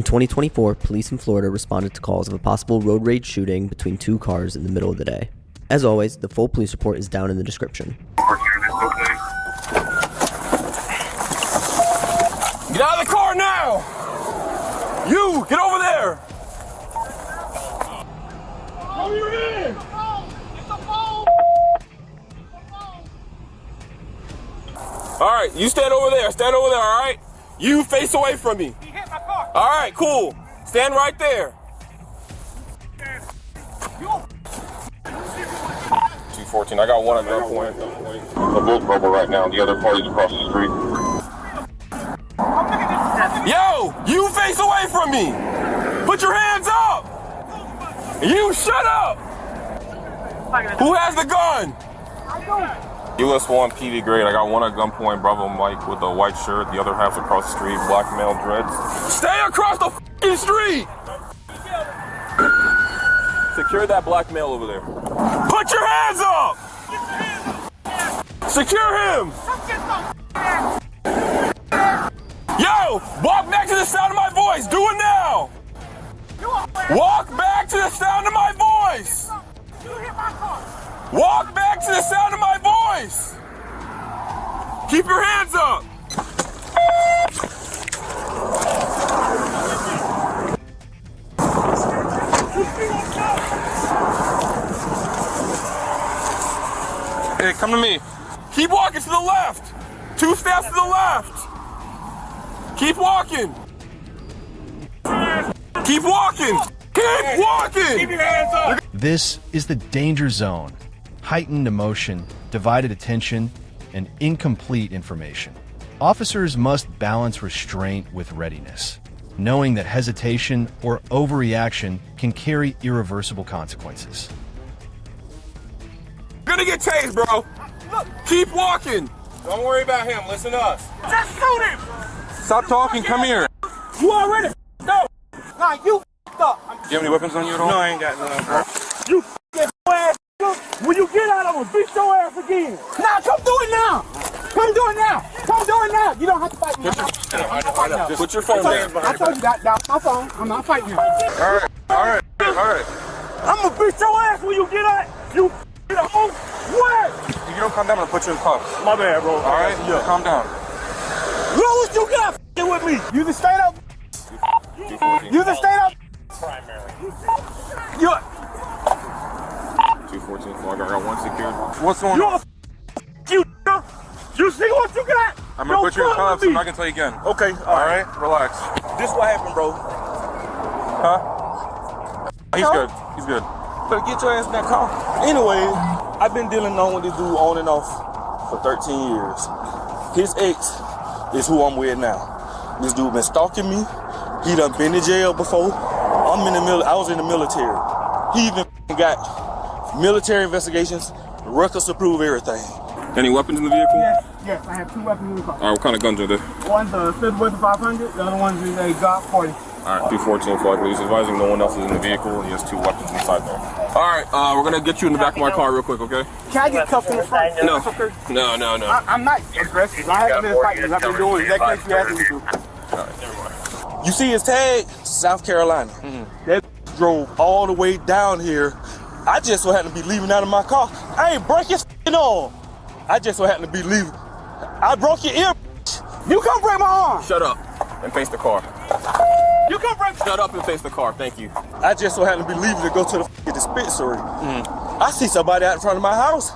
In 2024, police in Florida responded to calls of a possible road rage shooting between two cars in the middle of the day. As always, the full police report is down in the description. Get out of the car now! You, get over there! Come here in! Alright, you stand over there, alright? You face away from me. He hit my car. Alright, cool. Stand right there. 214, I got one at gunpoint. They're both mobile right now, the other party's across the street. Yo, you face away from me. Put your hands up. You shut up. Who has the gun? US 1 PD grade, I got one at gunpoint, Bravo Mike with a white shirt, the other half's across the street, black male dreads. Stay across the f***ing street! Secure that black male over there. Put your hands up! Secure him! Yo, walk back to the sound of my voice, do it now! Walk back to the sound of my voice! Walk back to the sound of my voice! Keep your hands up! Hey, come to me. Keep walking to the left! 2 steps to the left! Keep walking! Keep walking! Keep walking! Keep your hands up! This is the danger zone. Heightened emotion, divided attention, and incomplete information. Officers must balance restraint with readiness, knowing that hesitation or overreaction can carry irreversible consequences. You're gonna get tased, bro. Keep walking. Don't worry about him. Listen to us. Just shoot him. Stop talking. Come here. You already no. Nah, you up. Do you have any weapons on you at all? No, I ain't got none, bro. You ass. When you get out, I'm gonna beat your ass again. Nah, come do it now. Come do it now. Come do it now. You don't have to fight me. Put your phone down. I told you that. That's my phone. I'm not fighting you. All right. I'm gonna beat your ass when you get out. You home. What? If you don't calm down, I'm gonna put you in cuffs. My bad, bro. All right? Yeah. Calm down. Look what you got with me. You the straight up. You the straight up. Primary. You. 214 Flagler. I got one secured. What's going on? You see what you got? I'm gonna put you in cuffs. I'm not gonna tell you again. Okay. All right. Relax. This what happened, bro. Huh? He's good. He's good. Better get your ass in that car. Anyway, I've been dealing with this dude on and off for 13 years. His ex is who I'm with now. This dude been stalking me. He done been in jail before. I was in the military. He even got military investigations, records to prove everything. Any weapons in the vehicle? Yes, I have 2 weapons in the car. All right, what kind of guns are there? One's a Smith Wesson 500, the other one's a Glock 40. All right, 214 Flagler. He's advising no one else is in the vehicle. He has 2 weapons inside there. All right, we're gonna get you in the back of my car real quick, okay? Can I get cuffed in the front? No. Okay. No. I'm not aggressive. I haven't been fighting. I've been doing exactly what you asked me to do. All right, never mind. You see his tag? South Carolina. That drove all the way down here. I just so happened to be leaving out of my car. I ain't break his arm. I just so happened to be leaving. I broke your ear. You come break my arm. Shut up and face the car. You come break. Shut up and face the car. Thank you. I just so happened to be leaving to go to the dispensary. I see somebody out in front of my house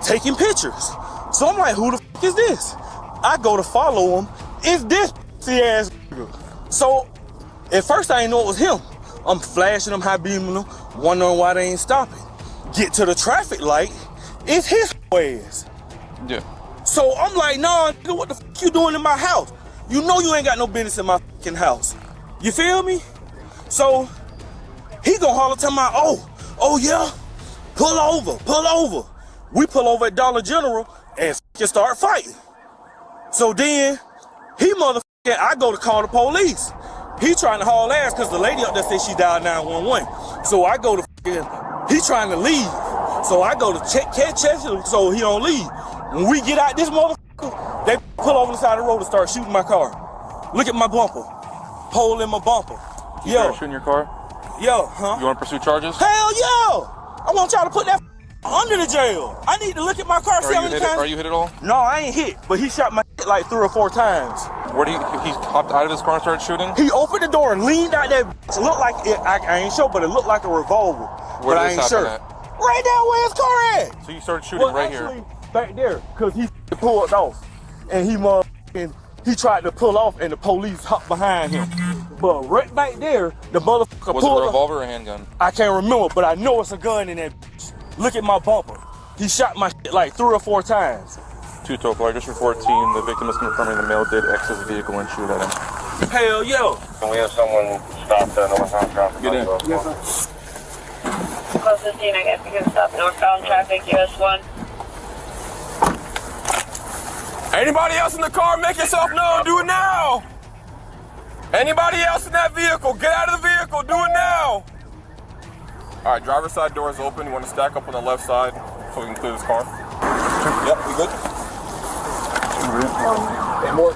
taking pictures. So I'm like, who the is this? I go to follow him. It's this ass nigga. So at first I didn't know it was him. I'm flashing them, high beaming them, wondering why they ain't stopping. Get to the traffic light, it's his ass. Yeah. So I'm like, nah, nigga, what the you doing in my house? You know you ain't got no business in my fucking house. You feel me? So he gonna holler to my, oh yeah, pull over. We pull over at Dollar General and start fighting. So then he I go to call the police. He trying to haul ass because the lady up there said she dialed 911. So I go to he trying to leave. So I go to catch him so he don't leave. When we get out this motherfucker, they pull over the side of the road and start shooting my car. Look at my bumper. hole in my bumper. You Yo, shooting your car? yo, huh? You want to pursue charges? Hell yeah! I want y'all to put that under the jail. I need to look at my car, see how many times. Are you hit at all? No, I ain't hit, but he shot my shit like 3 or 4 times. Where did he hopped out of his car and started shooting? He opened the door and leaned out that bitch. It looked like it, I ain't sure, but it looked like a revolver. Where but did I this ain't sure. happen at? Right down where his car at. So you started shooting right actually, here. Back there, cause he pulled off, and he tried to pull off, and the police hopped behind him. But right back there, the motherfucker Was it pulled a off. revolver or a handgun? I can't remember, but I know it's a gun in that bitch. Look at my bumper. He shot my shit like 3 or 4 times. 2 total. I just report team. The victim is confirming the male did exit the vehicle and shoot at him. Hell yo. Can we have someone stop the northbound traffic? Get in. Yes, sir. Close to scene, I guess you can stop northbound traffic, US 1. Anybody else in the car, make yourself known. Do it now. Anybody else in that vehicle, get out of the vehicle. Do it now. All right, driver's side door is open. You want to stack up on the left side so we can clear this car? Yep, we good? And more.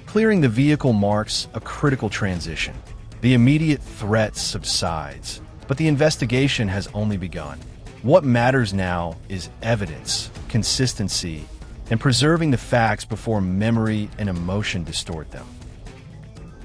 Clearing the vehicle marks a critical transition. The immediate threat subsides, but the investigation has only begun. What matters now is evidence, consistency, and preserving the facts before memory and emotion distort them.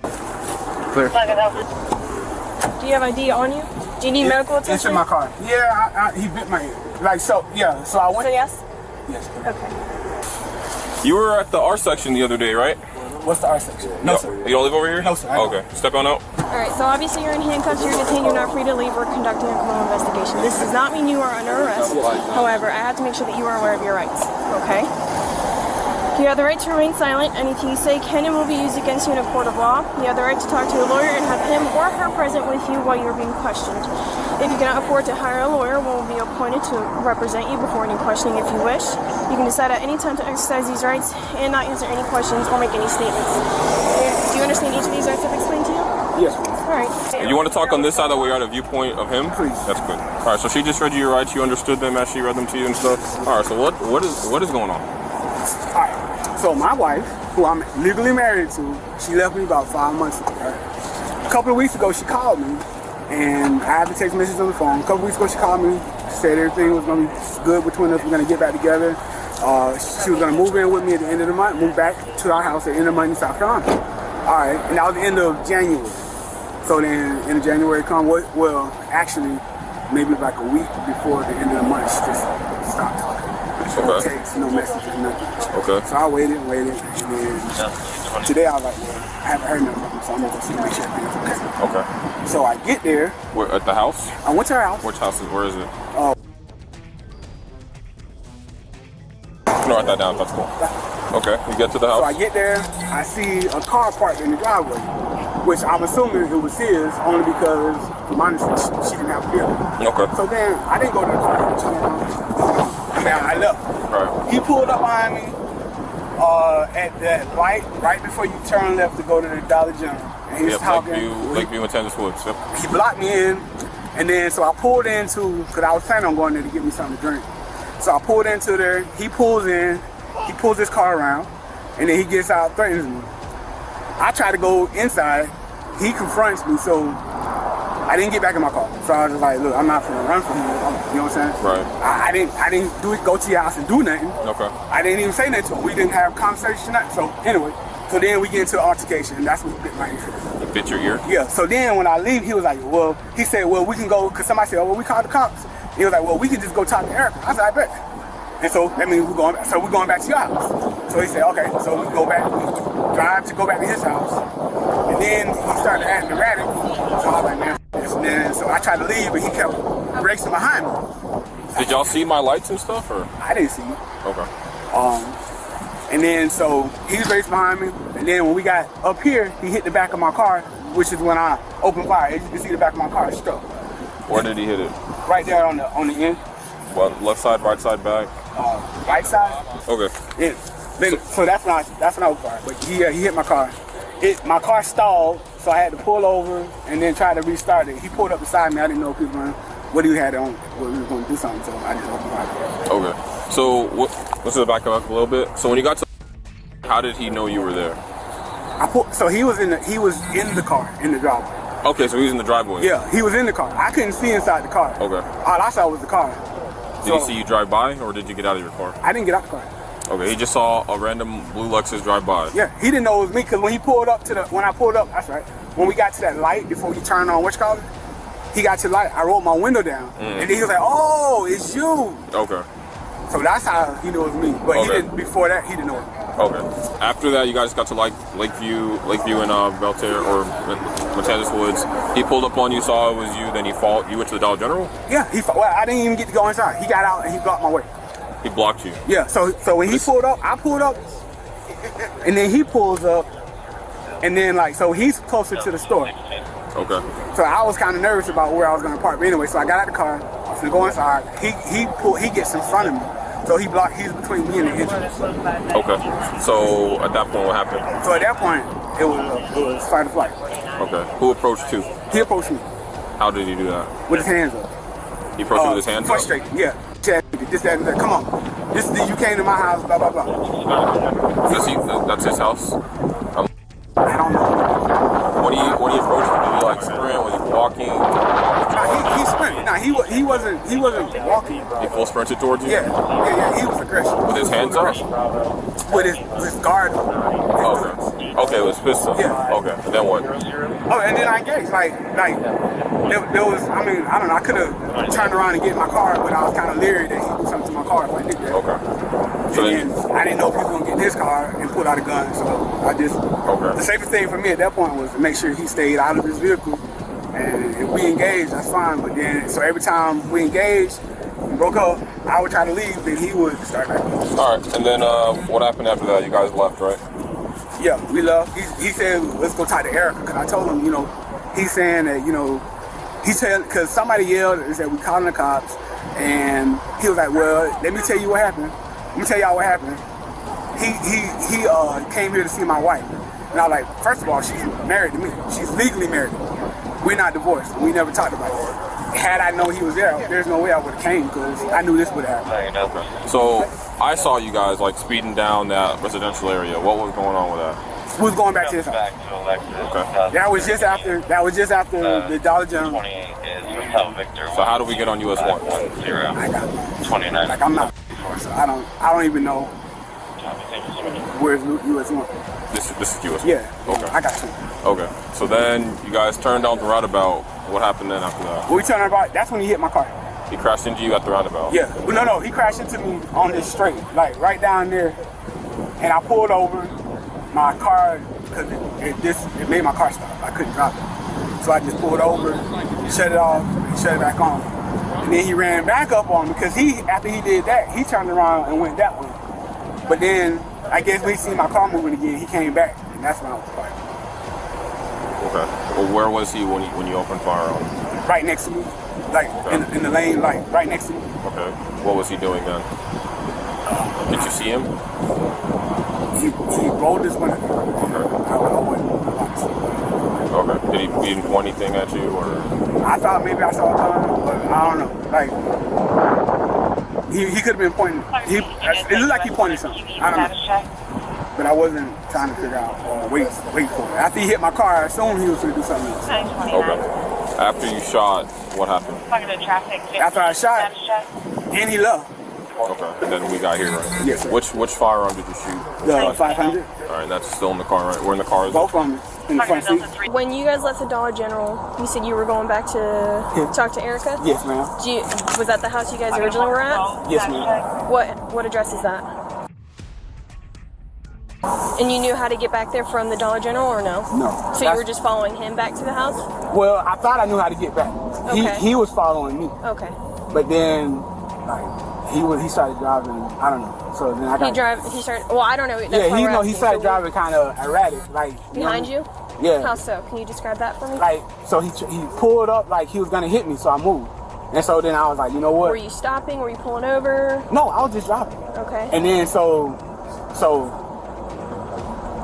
Clear. Do you have ID on you? Do you need medical attention? It's in my car. Yeah, he bit my head. Like, so, yeah, so I went. So yes? Yes. Okay. You were at the R section the other day, right? What's the R section? No, sir. You don't live over here? No, sir, I don't. Okay. Step on out. All right, so obviously you're in handcuffs, you're detained, you're not free to leave. We're conducting a criminal investigation. This does not mean you are under arrest. However, I have to make sure that you are aware of your rights, okay? You have the right to remain silent. Anything you say can and will be used against you in a court of law. You have the right to talk to a lawyer and have him or her present with you while you're being questioned. If you cannot afford to hire a lawyer, one will be appointed to represent you before any questioning if you wish. You can decide at any time to exercise these rights and not answer any questions or make any statements. Do you understand each of these rights I've explained to you? Yes, please. All right. You want to talk on this side that we are at a viewpoint of him? Please. That's good. All right, so she just read you your rights. You understood them as she read them to you and stuff. All right, so what is going on? All right. So my wife, who I'm legally married to, she left me about 5 months ago, right? A couple of weeks ago, she called me, and I had the text message on the phone. A couple of weeks ago, she called me, said everything was going to be good between us. We're going to get back together. She was going to move in with me at the end of the month, move back to our house at the end of the month in South Carolina. All right, and that was the end of January. So then, end of January come, well, actually, maybe like a week before the end of the month, she just stopped talking. No text, no messages, nothing. Okay. So I waited, and then today I was like, well, I haven't heard nothing from her, so I'm gonna go see, make sure everything's okay. Okay. So I get there. Where, at the house? I went to her house. Which house is? Where is it? Oh. No, write that down. That's cool. Okay. You get to the house. So I get there. I see a car parked in the driveway, which I'm assuming it was his, only because, from my understanding, she didn't have a vehicle. Okay. So then I didn't go to the car. I mean, I left. Right. He pulled up behind me at that right before you turn left to go to the Dollar General. And he was talking. Lakeview and Tennessee Woods. Yep. He blocked me in, and then so I pulled into, because I was planning on going there to get me something to drink. So I pulled into there. He pulls in. He pulls his car around, and then he gets out, threatens me. I try to go inside. He confronts me, so I didn't get back in my car. So I was just like, look, I'm not gonna run from you. You know what I'm saying? Right. I didn't go to your house and do nothing. Okay. I didn't even say nothing to him. We didn't have a conversation, nothing. So anyway, so then we get into the altercation, and that's what bit my ear. It bit your ear? Yeah. So then when I leave, he was like, well, he said, well, we can go, because somebody said, oh, well, we called the cops. He was like, well, we can just go talk to Erica. I said, I bet. And so that means we're going back to your house. So he said, okay, so we go back, we drive to go back to his house. And then he started acting erratic. So I was like, man, this. And then so I tried to leave, but he kept racing behind me. Did y'all see my lights and stuff, or? I didn't see you. Okay. And then so he was racing behind me. And then when we got up here, he hit the back of my car, which is when I opened fire. As you can see the back of my car is struck. Where did he hit it? Right there on the end. What, left side, right side, back? Right side. Okay. Yeah. So that's not fire. But he hit my car. My car stalled, so I had to pull over and then try to restart it. He pulled up beside me. I didn't know if he was running. what he had on, what we were going to do something, so I just opened my door. Okay. So let's just back up a little bit. So when you got to, how did he know you were there? So he was in the car, in the driveway. Okay, so he was in the driveway. Yeah, he was in the car. I couldn't see inside the car. Okay. All I saw was the car. Did he see you drive by, or did you get out of your car? I didn't get out the car. Okay, he just saw a random blue Lexus drive by. Yeah, he didn't know it was me, because when he pulled up when I pulled up, that's right, when we got to that light before he turned on, he got to the light, I rolled my window down, and then he was like, oh, it's you. Okay. So that's how he knew it was me. But Okay. he didn't, before that, he didn't know it. Okay. After that, you guys got to Lakeview in Belterre or Matanzas Woods. He pulled up on you, saw it was you, then you went to the Dollar General? Yeah, well, I didn't even get to go inside. He got out and he blocked my way. He blocked you? Yeah, so when he pulled up, I pulled up, and then he pulls up, and then so he's closer to the store. Okay. So I was kind of nervous about where I was going to park. But anyway, so I got out the car, I was going to go inside. He gets in front of me. So he's between me and the entrance. Okay. So at that point, what happened? So at that point, it was fight or flight. Okay. Who approached you? He approached me. How did he do that? With his hands up. He approached you with his hands up? Frustrated, yeah. This, that, and that. Come on. You came to my house, blah, blah, blah. That's his house? I don't know. When he approached you, did he sprint? Was he walking? Nah, he sprinted. Nah, he wasn't walking. He full sprinted towards you? Yeah, he was aggressive. With his hands up? With his guard up. Okay, with his pistol? Yeah. Okay, and then what? Oh, and then I engaged. There was, I don't know, I could have turned around and get in my car, but I was kind of leery that he'd do something to my car if I did that. Okay. So and then I didn't know if he was going to get in his car and pull out a gun, so I just, the safest thing for me at that point was to make sure he stayed out of his vehicle, and if we engaged, that's fine, but then, so every time we engaged, we broke up, I would try to leave, then he would start back. All right, and then what happened after that? You guys left, right? Yeah, we left. He said, let's go talk to Erica, because I told him, he's saying that, he said, because somebody yelled and said, we calling the cops, and he was like, well, let me tell you what happened. Let me tell y'all what happened. He came here to see my wife. And I was like, first of all, she's married to me. She's legally married to me. We're not divorced. We never talked about that. Had I known he was there, there's no way I would have came, because I knew this would happen. Okay. So I saw you guys speeding down that residential area. What was going on with that? We was going back to his house. Okay. That was just after the Dollar General. So how do we get on US 1? I got 29. I'm not. So I don't even know where's US 1. This is US 1? Yeah. Okay. I got you. Okay. So then you guys turned down the roundabout. What happened then after that? When we turned about, that's when he hit my car. He crashed into you at the roundabout? Yeah. Well, no, he crashed into me on this straight, right down there. And I pulled over my car, because it made my car stop. I couldn't drive it. So I just pulled over, shut it off, and shut it back on. And then he ran back up on me, because after he did that, he turned around and went that way. But then, I guess when he seen my car moving again, he came back, and that's when I was fighting. Okay. Well, where was he when you opened fire on him? Right next to me, in the lane, right next to me. Okay. What was he doing then? Did you see him? He rolled his window. Okay. Did he didn't point anything at you, or? I thought maybe I saw a gun, but I don't know. He could have been pointing. It looked like he pointed something. I don't know. But I wasn't trying to figure out wait for it. After he hit my car, I assumed he was going to do something else. Okay. After you shot, what happened? After I shot, and he left. Okay. And then we got here, right? Yes, sir. Which firearm did you shoot? The 500. All right, that's still in the car, right? We're in the car. Both of them in the front seat. When you guys left the Dollar General, you said you were going back to talk to Erica? Yes, ma'am. Was that the house you guys originally were at? Yes, ma'am. What address is that? And you knew how to get back there from the Dollar General, or no? No. So you were just following him back to the house? Well, I thought I knew how to get back. Okay. He was following me. Okay. But then, he started driving. I don't know. So then I got. He started. Well, I don't know. Yeah, he started driving kind of erratic, behind you. Yeah. How so? Can you describe that for me? So he pulled up like he was gonna hit me, so I moved. And so then I was like, you know what? Were you stopping? Were you pulling over? No, I was just driving. Okay. And then so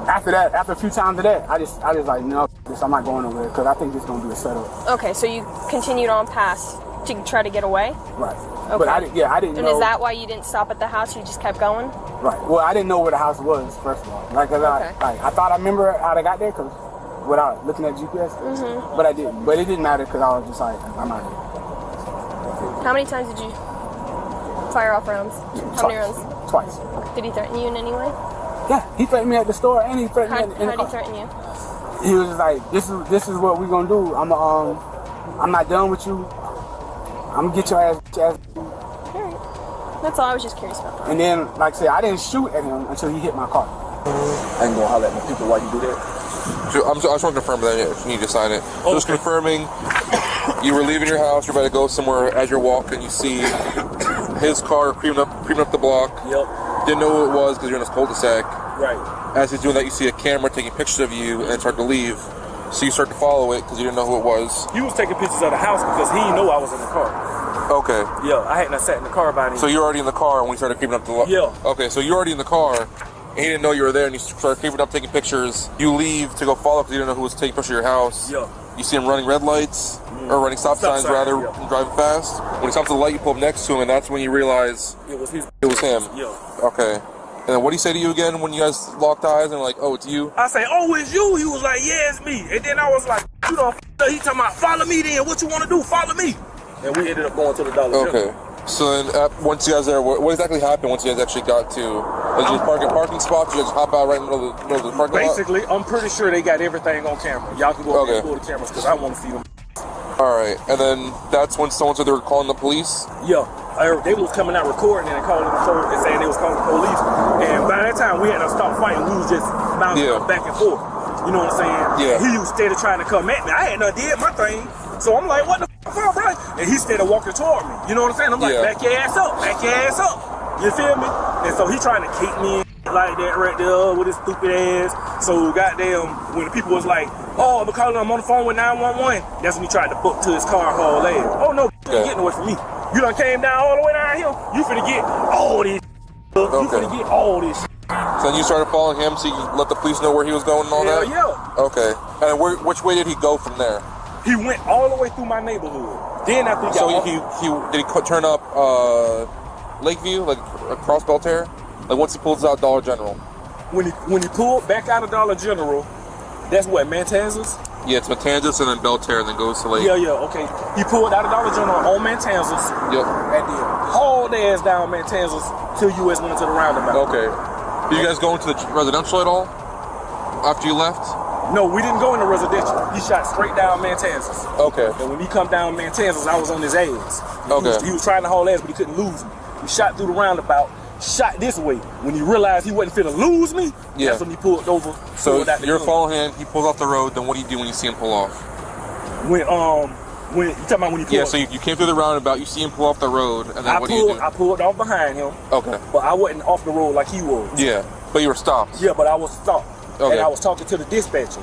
after that, after a few times of that, I just like, no, I'm not going over there, because I think this is gonna be a setup. Okay, so you continued on past To try to get away? Right. Okay. But I didn't And know. is that why you didn't stop at the house? You just kept going? Right. Well, I didn't know where the house was, first of all. Like, 'cause I thought I remember how I got there, because without looking at GPS, but I didn't. But it didn't matter, because I was just like, I'm out here. How many times did you fire off rounds? How many rounds? Twice. Did he threaten you in any way? Yeah, he threatened me at the store, and he threatened me in the How did car. he threaten you? He was just like, this is what we're gonna do. I'm not done with you. I'm gonna get your ass. Alright. That's all. I was just curious about that. And then, like I said, I didn't shoot at him until he hit my car. I ain't gonna holler at my people while you do that. I just want to confirm that if you need to sign it. So just confirming, you were leaving your house, you're about to go somewhere. As you're walking, you see his car creeping up the block. Yep. Didn't know who it was because you're in this cul-de-sac. Right. As he's doing that, you see a camera taking pictures of you and start to leave. So you start to follow it because you didn't know who it was. He was taking pictures of the house because he didn't know I was in the car. Okay. Yeah, I hadn't sat in the car by then. So you're already in the car when he started creeping up the block? Yeah. Okay, so you're already in the car, and he didn't know you were there, and he started creeping up, taking pictures. You leave to go follow because you didn't know who was taking pictures of your house. Yeah. You see him running red lights, or running stop signs rather, yeah. driving fast. When he stops at the light, you pull up next to him, and that's when you realize It was his. it was him. Yeah. Okay. And then what did he say to you again when you guys locked eyes and like, oh, it's you? I say, oh, it's you. He was like, yeah, it's me. And then I was like, you don't. He talking about, follow me then. What you want to do? Follow me. And we ended up going to the Dollar General. Okay. So then, once you guys there, what exactly happened once you guys actually got to? Did you just park in parking spots? You just hop out right in the middle of the parking lot? Basically, I'm pretty sure they got everything on camera. Y'all can go up and pull the cameras because I want to see them. All right, and then that's when someone said they were calling the police? Yeah, they was coming out recording and calling the phone and saying they was calling the police. And by that time, we had to stop fighting. We was just bouncing back and forth. You know what I'm saying? Yeah. He was steady trying to come at me. I hadn't done did my thing. So I'm like, what the fuck, bro? And he started walking toward me. You know what I'm saying? I'm like, back your ass up, back your ass up. You feel me? And so he trying to kick me like that right there with his stupid ass. So goddamn, when the people was like, oh, I'm calling him on the phone with 911, that's when he tried to book to his car haul ass. Oh no, you ain't getting away from me. You done came down all the way down here. You finna get all this. You finna get all this. So then you started following him so you could let the police know where he was going and all that? Yeah. Okay. And which way did he go from there? He went all the way through my neighborhood. Then after he got did he turn up Lakeview, like across Belterre? Like once he pulls out Dollar General? When he pulled back out of Dollar General, that's what, Matanzas? Yeah, it's Matanzas and then Belterre and then goes to Lake. Yeah, okay. He pulled out of Dollar General on Matanzas. Yep. And then hauled ass down Matanzas till US went to the roundabout. Okay. Did you guys go into the residential at all after you left? No, we didn't go into residential. He shot straight down Matanzas. Okay. And when he come down Matanzas, I was on his ass. He was trying to haul ass, but he couldn't lose me. He shot through the roundabout, shot this way. When he realized he wasn't finna lose me, that's when he pulled over. So you're following him, he pulls off the road, then what do you do when you see him pull off? When you talking about when he pulled off? So you came through the roundabout, you see him pull off the road, and then what do you do? I pulled off behind him. Okay. But I wasn't off the road like he was. Yeah, but you were stopped. Yeah, but I was stopped. Okay. And I was talking to the dispatcher.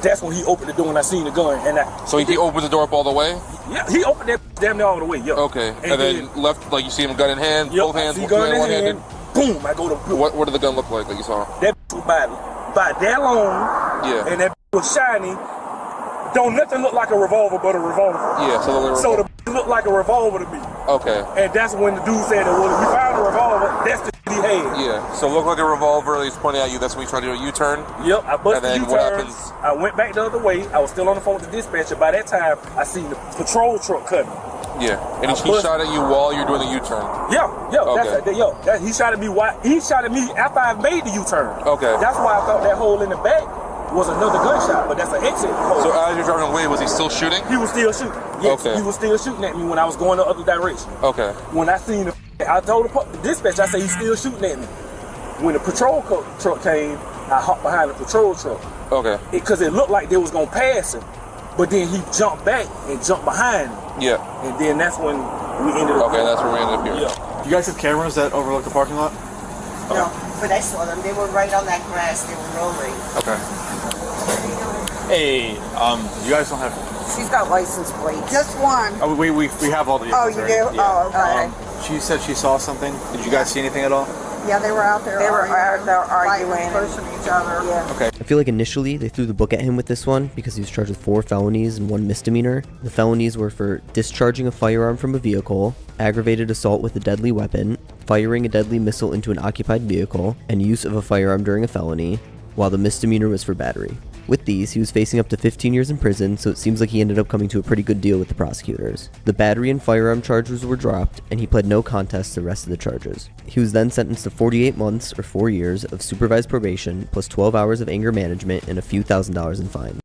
That's when he opened the door and I seen the gun. So he opened the door up all the way? Yeah, he opened that damn near all the way, yeah. Okay. And then left, like you see him gun in hand, both hands, gun in hand, boom, I go to... What did the gun look like that you saw? That was by that long, and that was shiny. Don't nothing look like a revolver but a revolver. Yeah, so the looked like a revolver to me. Okay. And that's when the dude said that, well, if you found a revolver, that's the he had. Yeah, so it looked like a revolver, he's pointing at you, that's when you tried to do a U-turn? Yep, I busted the U-turn. What happens? I went back the other way, I was still on the phone with the dispatcher. By that time, I seen the patrol truck coming. Yeah, and he shot at you while you're doing the U-turn? Yeah, he shot at me after I made the U-turn. Okay. That's why I thought that hole in the back was another gunshot, but that's an exit hole. So as you're driving away, was he still shooting? He was still shooting. Yes, he was still shooting at me when I was going the other direction. Okay. When I seen I told the dispatch, I said, he's still shooting at me. When the patrol truck came, I hopped behind the patrol truck. Okay. Because it looked like they was going to pass him. But then he jumped back and jumped behind him. Yeah. And then that's when we ended up here. That's where we ended up here. Yeah. You guys have cameras that overlook the parking lot? No, but I saw them. They were right on that grass. They were rolling. Okay. Hey, you guys don't have... She's got license plates. Just one. Oh, we have all the vehicles. Oh, you do? Yeah. Oh, okay. She said she saw something. Did you guys see anything at all? Yeah, they were out there. They were out there arguing, pushing each other. Yeah. Okay. I feel like initially they threw the book at him with this one because he was charged with 4 felonies and 1 misdemeanor. The felonies were for discharging a firearm from a vehicle, aggravated assault with a deadly weapon, firing a deadly missile into an occupied vehicle, and use of a firearm during a felony, while the misdemeanor was for battery. With these, he was facing up to 15 years in prison, so it seems like he ended up coming to a pretty good deal with the prosecutors. The battery and firearm charges were dropped, and he pled no contest to the rest of the charges. He was then sentenced to 48 months or 4 years of supervised probation, plus 12 hours of anger management and a few $1,000s in fines.